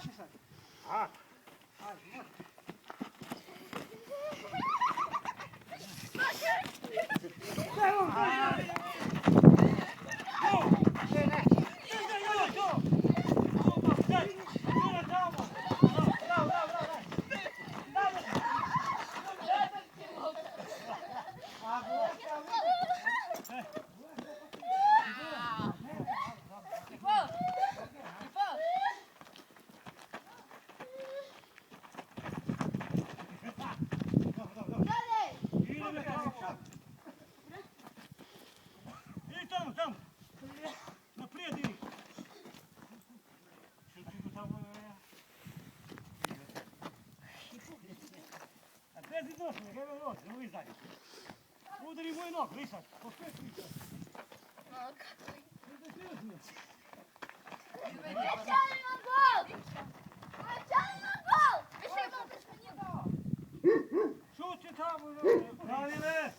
Skači sad. A, Ajde, može. Evo, ne, ne. Tamo. Naprijed idi. A pezi došli, ne gledaj noć, ne uvijek zadnji. Udari moj nog, lišak, po sve sviđa. Šuće tamo, Danile!